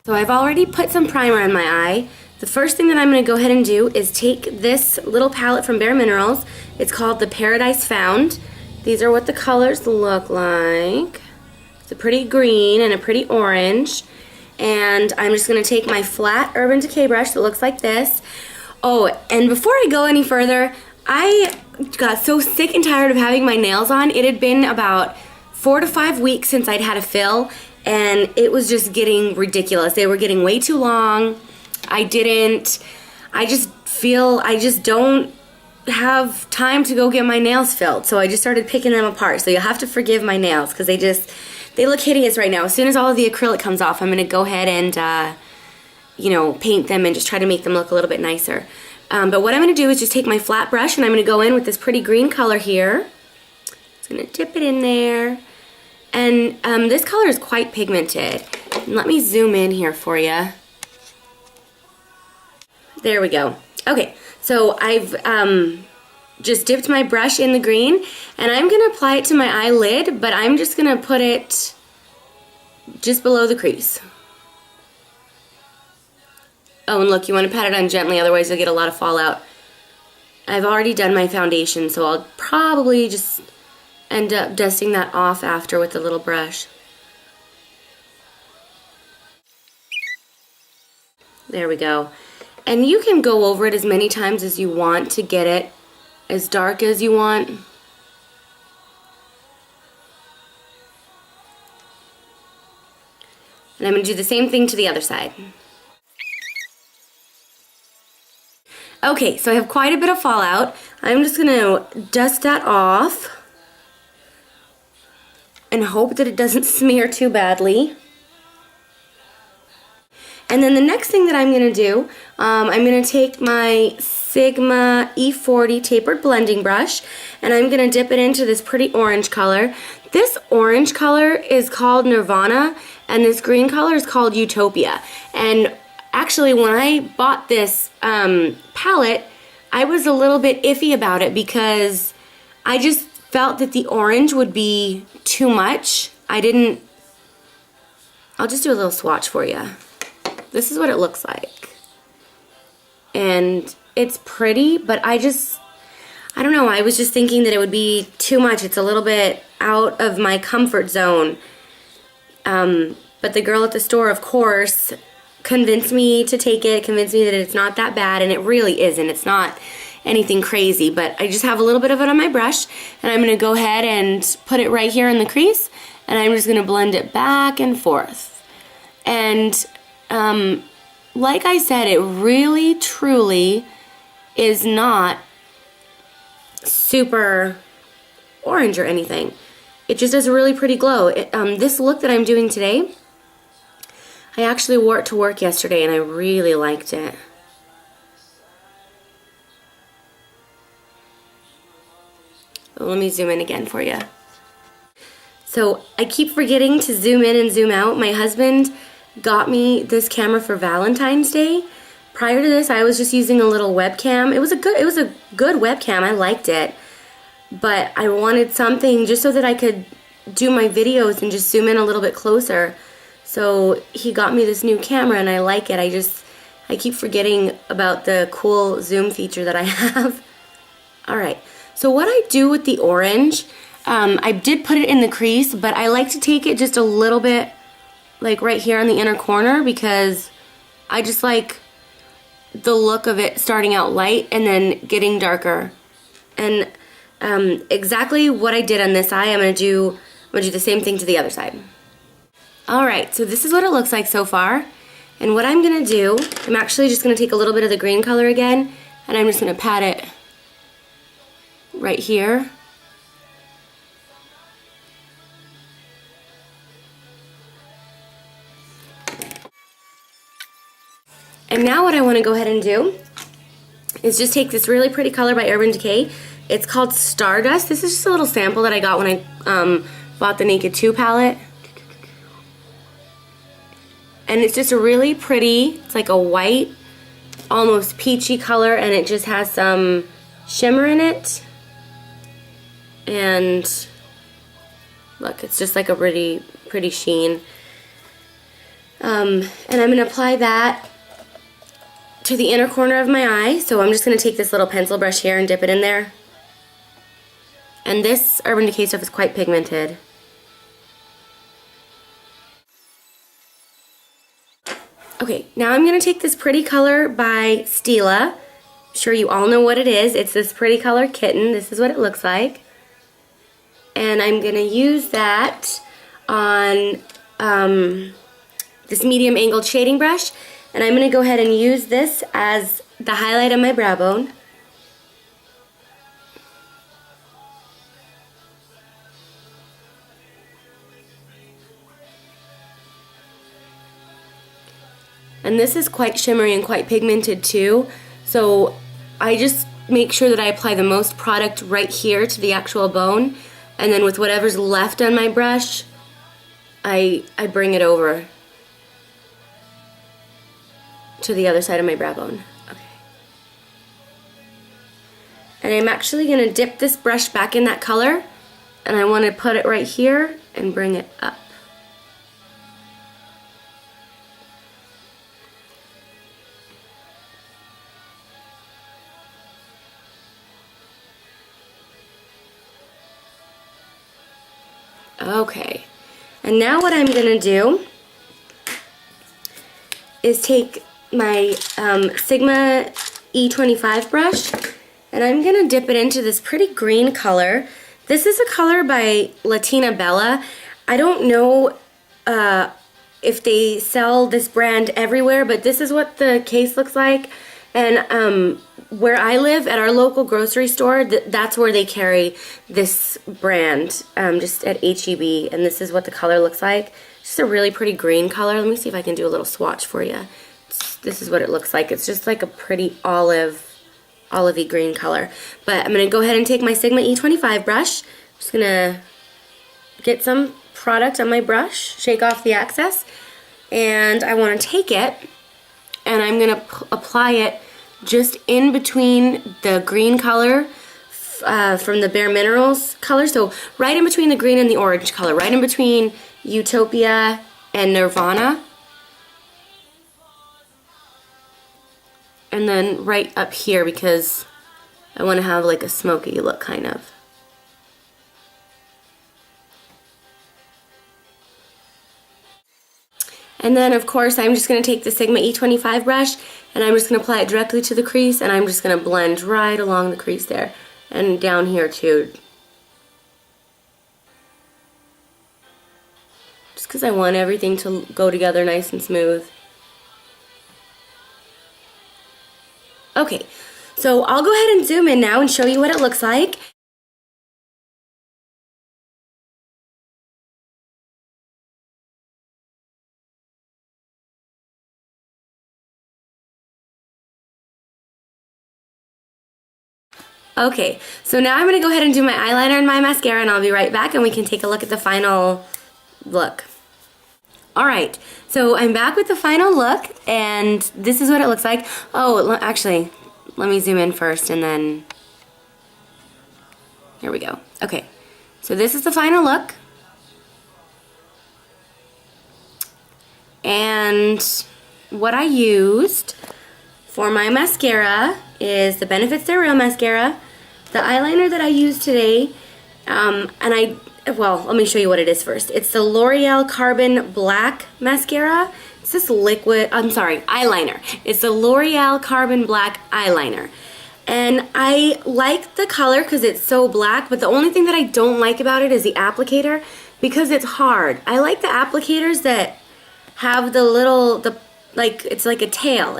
So I've already put some primer on my eye. The first thing that I'm going to go ahead and do is take this little palette from Bare Minerals. It's called the Paradise Found. These are what the colors look like. It's a pretty green and a pretty orange. And I'm just going to take my flat Urban Decay brush that looks like this. Oh, and before I go any further, I got so sick and tired of having my nails on. It had been about 4 to 5 weeks since I'd had a fill, and it was just getting ridiculous. They were getting way too long. I just feel I just don't have time to go get my nails filled, so I just started picking them apart. So you'll have to forgive my nails because they look hideous right now. As soon as all of the acrylic comes off, I'm going to go ahead and you know, paint them and just try to make them look a little bit nicer. But what I'm going to do is just take my flat brush and I'm going to go in with this pretty green color here. Just going to dip it in there. And this color is quite pigmented. And let me zoom in here for you. There we go. Okay, so I've just dipped my brush in the green and I'm going to apply it to my eyelid, but I'm just going to put it just below the crease. Oh, and look, you want to pat it on gently, otherwise you'll get a lot of fallout. I've already done my foundation, so I'll probably just end up dusting that off after with a little brush. There we go. And you can go over it as many times as you want to get it as dark as you want. And I'm going to do the same thing to the other side. Okay, so I have quite a bit of fallout. I'm just going to dust that off and hope that it doesn't smear too badly. And then the next thing that I'm going to do, I'm going to take my Sigma E40 tapered blending brush and I'm going to dip it into this pretty orange color. This orange color is called Nirvana and this green color is called Utopia. And actually, when I bought this palette, I was a little bit iffy about it because I just felt that the orange would be too much. I'll just do a little swatch for you. This is what it looks like. And it's pretty, but I don't know, I was just thinking that it would be too much. It's a little bit out of my comfort zone. But the girl at the store, of course, convinced me to take it, convinced me that it's not that bad, and it really isn't. It's not anything crazy, but I just have a little bit of it on my brush, and I'm going to go ahead and put it right here in the crease, and I'm just going to blend it back and forth. And like I said, it really, truly is not super orange or anything. It just has a really pretty glow. This look that I'm doing today, I actually wore it to work yesterday and I really liked it. Let me zoom in again for you. So I keep forgetting to zoom in and zoom out. My husband got me this camera for Valentine's Day. Prior to this, I was just using a little webcam. It was a good webcam. I liked it. But I wanted something just so that I could do my videos and just zoom in a little bit closer. So he got me this new camera and I like it. I keep forgetting about the cool zoom feature that I have. Alright, so what I do with the orange, I did put it in the crease, but I like to take it just a little bit like right here in the inner corner because I just like the look of it starting out light and then getting darker. And exactly what I did on this eye, I'm going to do the same thing to the other side. Alright, so this is what it looks like so far. And what I'm going to do, I'm actually just going to take a little bit of the green color again, and I'm just going to pat it right here. And now what I want to go ahead and do is just take this really pretty color by Urban Decay. It's called Stardust. This is just a little sample that I got when I bought the Naked 2 palette. And it's just a really pretty, it's like a white, almost peachy color, and it just has some shimmer in it. And look, it's just like a really pretty sheen. And I'm going to apply that to the inner corner of my eye. So I'm just going to take this little pencil brush here and dip it in there. And this Urban Decay stuff is quite pigmented. Okay, now I'm going to take this pretty color by Stila. I'm sure you all know what it is. It's this pretty color kitten. This is what it looks like. And I'm going to use that on this medium angled shading brush. And I'm going to go ahead and use this as the highlight of my brow bone. And this is quite shimmery and quite pigmented too. So I just make sure that I apply the most product right here to the actual bone. And then with whatever's left on my brush, I bring it over to the other side of my brow bone. Okay. And I'm actually going to dip this brush back in that color, and I want to put it right here and bring it up. Okay, and now what I'm going to do is take my Sigma E25 brush, and I'm going to dip it into this pretty green color. This is a color by Latina Bella. I don't know if they sell this brand everywhere, but this is what the case looks like. And where I live, at our local grocery store, that's where they carry this brand, just at H-E-B, and this is what the color looks like. Just a really pretty green color. Let me see if I can do a little swatch for you. This is what it looks like. It's just like a pretty olivey green color. But I'm going to go ahead and take my Sigma E25 brush. I'm just going to get some product on my brush, shake off the excess, and I want to take it and I'm going to apply it just in between the green color from the Bare Minerals color. So right in between the green and the orange color, right in between Utopia and Nirvana. And then right up here, because I want to have like a smoky look kind of. And then of course I'm just going to take the Sigma E25 brush and I'm just going to apply it directly to the crease, and I'm just going to blend right along the crease there and down here too. Just because I want everything to go together nice and smooth. Okay, so I'll go ahead and zoom in now and show you what it looks like. Okay, so now I'm going to go ahead and do my eyeliner and my mascara, and I'll be right back and we can take a look at the final look. Alright, so I'm back with the final look, and this is what it looks like. Oh, actually, let me zoom in first and then... Here we go. Okay, so this is the final look. And what I used for my mascara is the Benefits They're Real mascara. The eyeliner that I used today, well, let me show you what it is first. It's the L'Oreal Carbon Black mascara. It's this liquid, eyeliner. It's the L'Oreal Carbon Black eyeliner. And I like the color because it's so black, but the only thing that I don't like about it is the applicator because it's hard. I like the applicators that have the little, it's like a tail.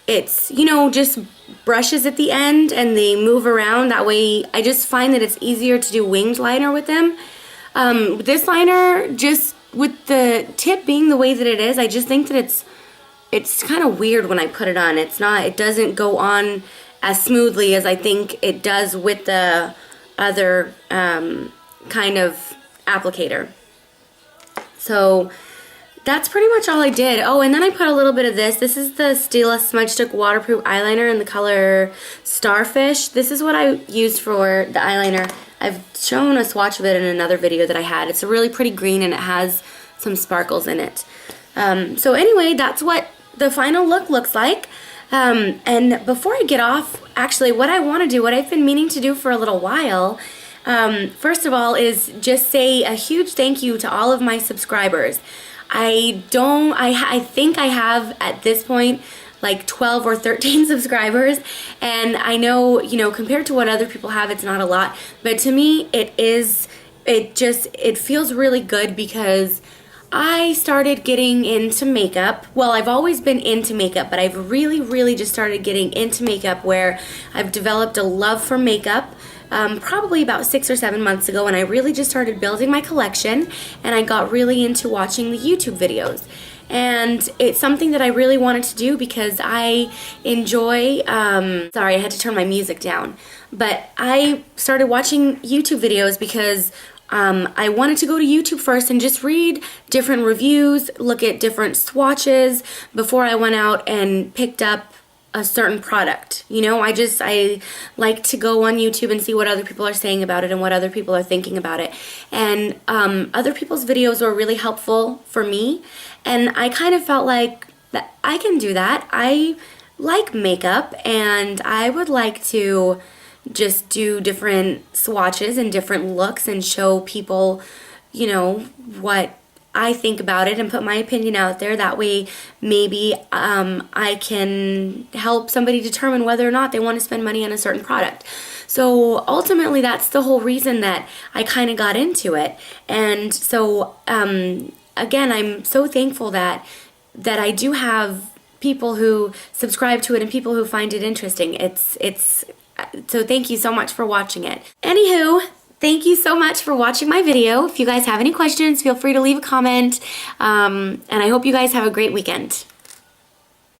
It's, you know, just brushes at the end and they move around. That way, I just find that it's easier to do winged liner with them. This liner, just with the tip being the way that it is, I just think that it's kind of weird when I put it on. It doesn't go on as smoothly as I think it does with the other kind of applicator. So that's pretty much all I did. Oh, and then I put a little bit of this. This is the Stila Smudge Stick Waterproof Eyeliner in the color Starfish. This is what I used for the eyeliner. I've shown a swatch of it in another video that I had. It's a really pretty green and it has some sparkles in it. So anyway, that's what the final look looks like. And before I get off, actually what I want to do, what I've been meaning to do for a little while, first of all, is just say a huge thank you to all of my subscribers. I think I have at this point like 12 or 13 subscribers, and I know, you know, compared to what other people have, it's not a lot, but to me it feels really good because I started getting into makeup. Well, I've always been into makeup, but I've really just started getting into makeup where I've developed a love for makeup probably about 6 or 7 months ago, and I really just started building my collection, and I got really into watching the YouTube videos. And it's something that I really wanted to do because I enjoy, sorry, I had to turn my music down, but I started watching YouTube videos because I wanted to go to YouTube first and just read different reviews, look at different swatches before I went out and picked up a certain product. You know, I like to go on YouTube and see what other people are saying about it and what other people are thinking about it. And other people's videos were really helpful for me, and I kind of felt like that I can do that. I like makeup, and I would like to just do different swatches and different looks and show people, you know, what I think about it and put my opinion out there. That way maybe I can help somebody determine whether or not they want to spend money on a certain product. So ultimately that's the whole reason that I kind of got into it. And so again, I'm so thankful that I do have people who subscribe to it and people who find it interesting. So thank you so much for watching it. Anywho, thank you so much for watching my video. If you guys have any questions, feel free to leave a comment. And I hope you guys have a great weekend.